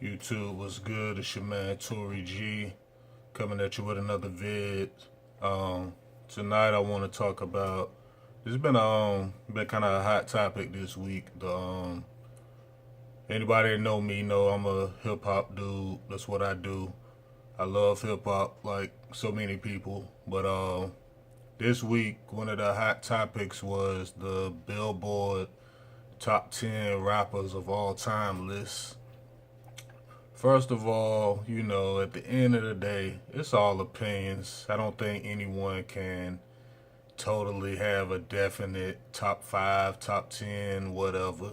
YouTube, what's good? It's your man Tory G coming at you with another vid. Tonight I want to talk about. It's been kind of a hot topic this week. The anybody that know me know I'm a hip hop dude. That's what I do. I love hip hop like so many people. But this week one of the hot topics was the Billboard top 10 rappers of all time list. First of all, at the end of the day, it's all opinions. I don't think anyone can totally have a definite top five, top 10, whatever.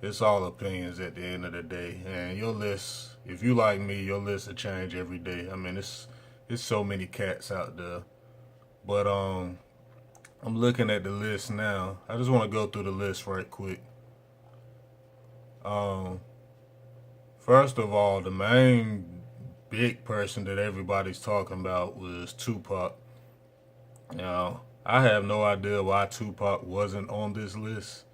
It's all opinions at the end of the day. And your list, if you like me, your list will change every day. I mean, it's so many cats out there. But I'm looking at the list now. I just want to go through the list right quick. Um, First of all, the main big person that everybody's talking about was Tupac. Now, I have no idea why Tupac wasn't on this list.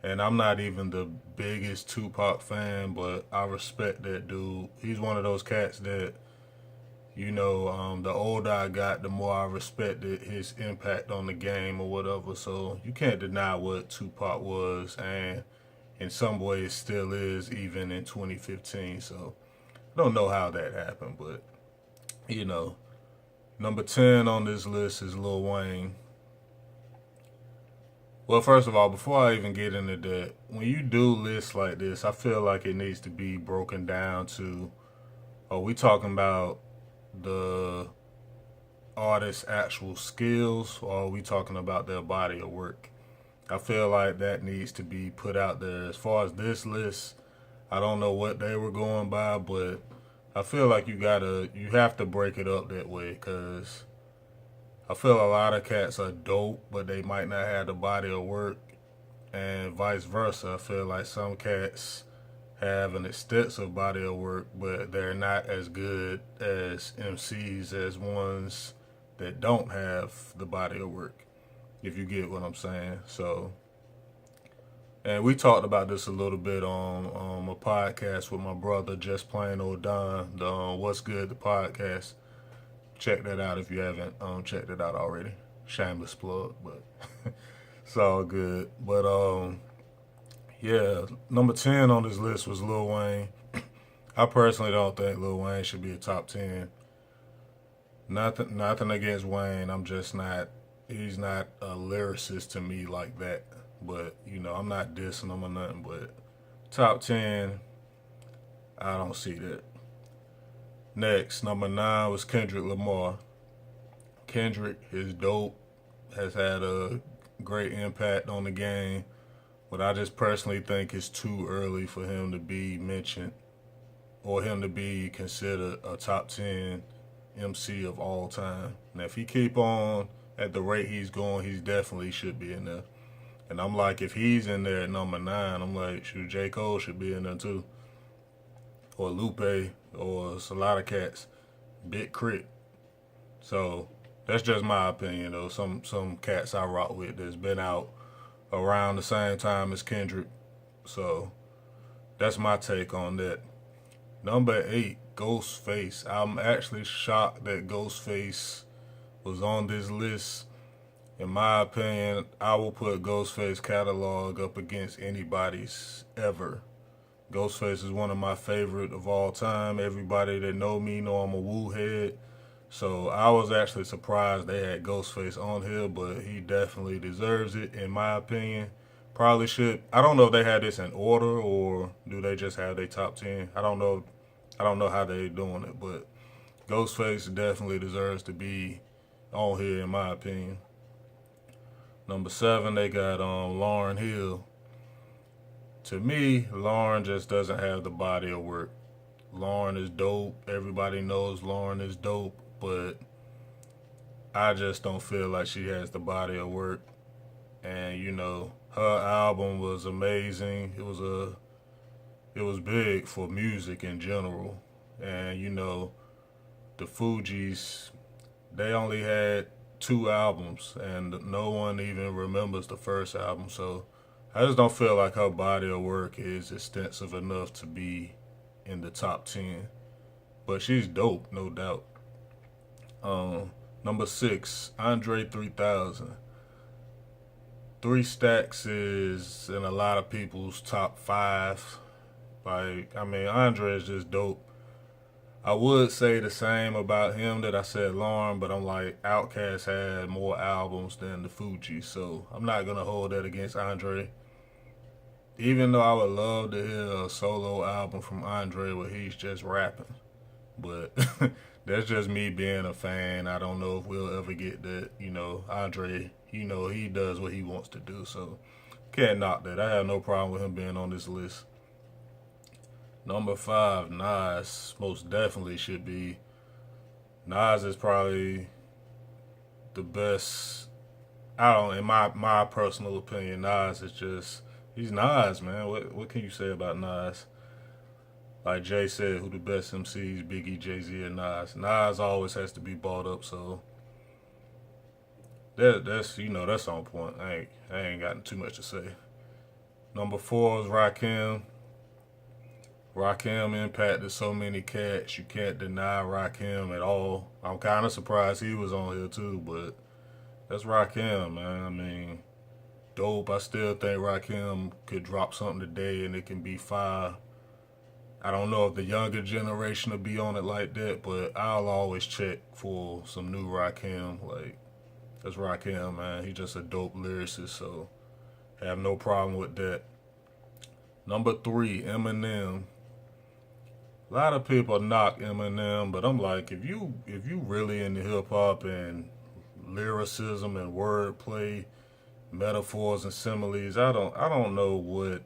And I'm not even the biggest Tupac fan, but I respect that dude. He's one of those cats that, the older I got, the more I respected his impact on the game or whatever. So you can't deny what Tupac was, and in some ways still is, even in 2015. So I don't know how that happened, but you know, number 10 on this list is Lil Wayne. Well, first of all, before I even get into that, when you do lists like this, I feel like it needs to be broken down to, are we talking about the artist's actual skills, or are we talking about their body of work? I feel like that needs to be put out there. As far as this list, I don't know what they were going by, but I feel like you have to break it up that way, because I feel a lot of cats are dope, but they might not have the body of work, and vice versa. I feel like some cats have an extensive body of work, but they're not as good as MCs as ones that don't have the body of work, if you get what I'm saying. So, and we talked about this a little bit on a podcast with my brother, Just Plain Old Don, the What's Good, the podcast. Check that out if you haven't checked it out already. Shameless plug, but it's all good. But yeah, number 10 on this list was Lil Wayne. I personally don't think Lil Wayne should be a top 10. Nothing against Wayne. I'm just not. He's not a lyricist to me like that. But I'm not dissing him or nothing. But top 10, I don't see that. Next, number 9 was Kendrick Lamar. Kendrick is dope. Has had a great impact on the game. But I just personally think it's too early for him to be mentioned, or him to be considered a top 10 MC of all time. Now, if he keep on at the rate he's going, he definitely should be in there. And I'm like, if he's in there at number 9, I'm like, shoot, J. Cole should be in there too. Or Lupe, or it's a lot of cats. Big Crit. So that's just my opinion though. Some cats I rock with that's been out around the same time as Kendrick. So that's my take on that. Number 8, Ghostface. I'm actually shocked that Ghostface was on this list. In my opinion, I will put Ghostface catalog up against anybody's ever. Ghostface is one of my favorite of all time. Everybody that know me know I'm a Woo head. So I was actually surprised they had Ghostface on here, but he definitely deserves it, in my opinion. Probably should. I don't know if they had this in order, or do they just have their top 10. I don't know. I don't know how they doing it, but Ghostface definitely deserves to be on here, in my opinion. Number 7, they got Lauryn Hill. To me, Lauryn just doesn't have the body of work. Lauryn is dope. Everybody knows Lauryn is dope, but I just don't feel like she has the body of work. And her album was amazing. It was big for music in general. And the Fugees, they only had 2 albums, and no one even remembers the first album. So I just don't feel like her body of work is extensive enough to be in the top 10. But she's dope, no doubt. Number 6, Andre 3000. Three Stacks is in a lot of people's top 5. Like, I mean, Andre is just dope. I would say the same about him that I said Lauryn, but I'm like, Outkast had more albums than the Fugees, so I'm not gonna hold that against Andre. Even though I would love to hear a solo album from Andre where he's just rapping, but that's just me being a fan. I don't know if we'll ever get that. Andre, he does what he wants to do, so can't knock that. I have no problem with him being on this list. Number 5, Nas, most definitely should be. Nas is probably the best. I don't, in my personal opinion, Nas is just, he's Nas, man. What can you say about Nas? Like Jay said, who the best MCs, Biggie, JayZ, and Nas. Nas always has to be brought up, so that's on point. I ain't got too much to say. Number 4 is Rakim. Rakim impacted so many cats. You can't deny Rakim at all. I'm kind of surprised he was on here too, but that's Rakim, man. I mean, dope. I still think Rakim could drop something today and it can be fire. I don't know if the younger generation will be on it like that, but I'll always check for some new Rakim. Like, that's Rakim, man. He's just a dope lyricist, so I have no problem with that. Number 3, Eminem. A lot of people knock Eminem, but I'm like, if you really into hip hop and lyricism and wordplay, metaphors and similes, I don't know what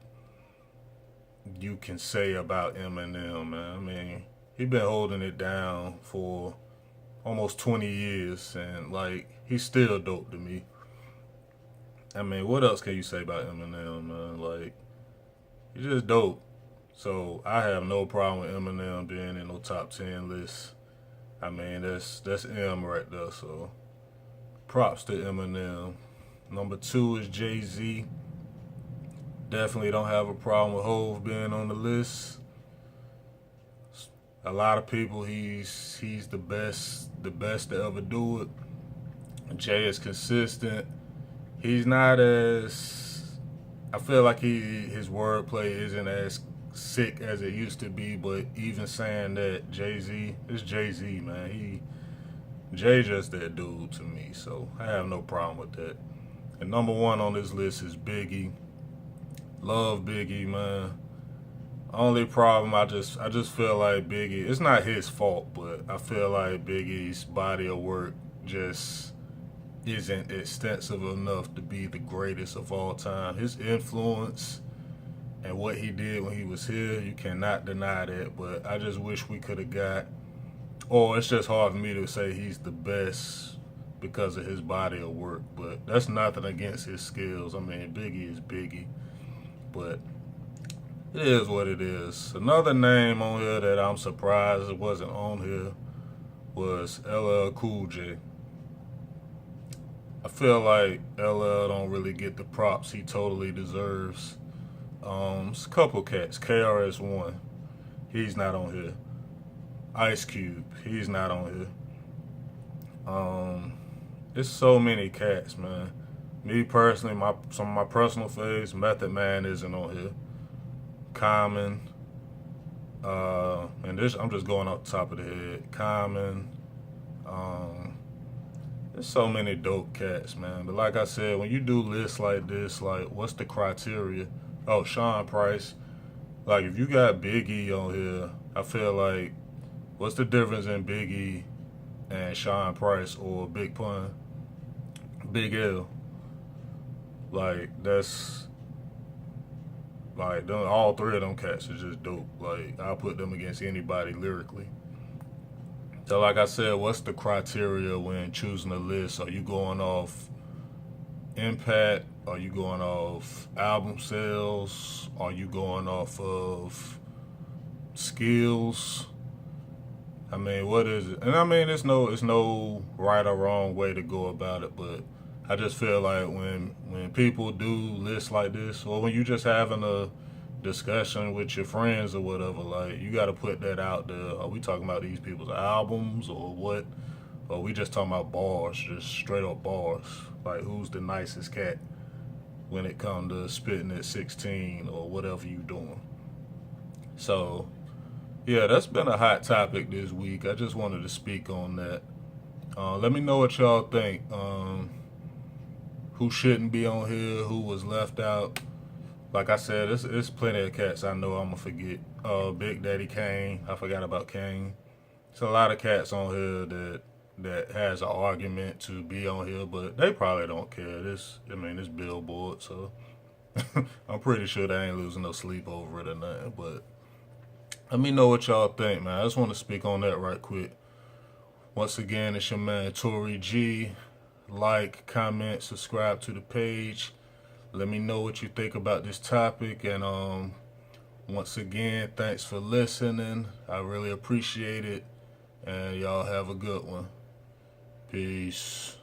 you can say about Eminem, man. I mean, he been holding it down for almost 20 years, and like, he's still dope to me. I mean, what else can you say about Eminem, man? Like, he's just dope. So I have no problem with Eminem being in no top 10 list. I mean, that's M right there. So props to Eminem. Number 2 is JayZ. Definitely don't have a problem with Hov being on the list. A lot of people, he's the best to ever do it. Jay is consistent. He's not as, I feel like his wordplay isn't as sick as it used to be, but even saying that, JayZ, it's JayZ, man. Jay just that dude to me, so I have no problem with that. And number 1 on this list is Biggie. Love Biggie, man. Only problem, I just feel like Biggie, it's not his fault, but I feel like Biggie's body of work just isn't extensive enough to be the greatest of all time. His influence and what he did when he was here, you cannot deny that, but I just wish we could have got, or it's just hard for me to say he's the best because of his body of work, but that's nothing against his skills. I mean, Biggie is Biggie, but it is what it is. Another name on here that I'm surprised it wasn't on here was LL Cool J. I feel like LL don't really get the props he totally deserves. It's a couple cats. KRS-One, he's not on here. Ice Cube, he's not on here. It's so many cats, man. Me personally, some of my personal faves, Method Man isn't on here. Common, and this I'm just going off the top of the head. Common, there's so many dope cats, man. But like I said, when you do lists like this, like, what's the criteria? Oh, Sean Price. Like, if you got Biggie on here, I feel like, what's the difference in Biggie and Sean Price or Big Pun? Big L. Like, that's, like, all 3 of them cats are just dope. Like, I'll put them against anybody lyrically. So like I said, what's the criteria when choosing a list? Are you going off impact? Are you going off album sales? Are you going off of skills? I mean, what is it? And I mean, it's no right or wrong way to go about it, but I just feel like when people do lists like this, or when you just having a discussion with your friends or whatever. Like, you got to put that out there. Are we talking about these people's albums or what? Or we just talking about bars, just straight up bars? Like, who's the nicest cat when it comes to spitting at 16 or whatever you doing? So, yeah, that's been a hot topic this week. I just wanted to speak on that. Let me know what y'all think. Who shouldn't be on here? Who was left out? Like I said, it's plenty of cats I know I'm gonna forget. Big Daddy Kane, I forgot about Kane. It's a lot of cats on here that has an argument to be on here, but they probably don't care. It's Billboard, so I'm pretty sure they ain't losing no sleep over it or nothing. But let me know what y'all think, man. I just want to speak on that right quick. Once again, it's your man Tory G. Like, comment, subscribe to the page. Let me know what you think about this topic. And once again, thanks for listening. I really appreciate it. And y'all have a good one. Peace.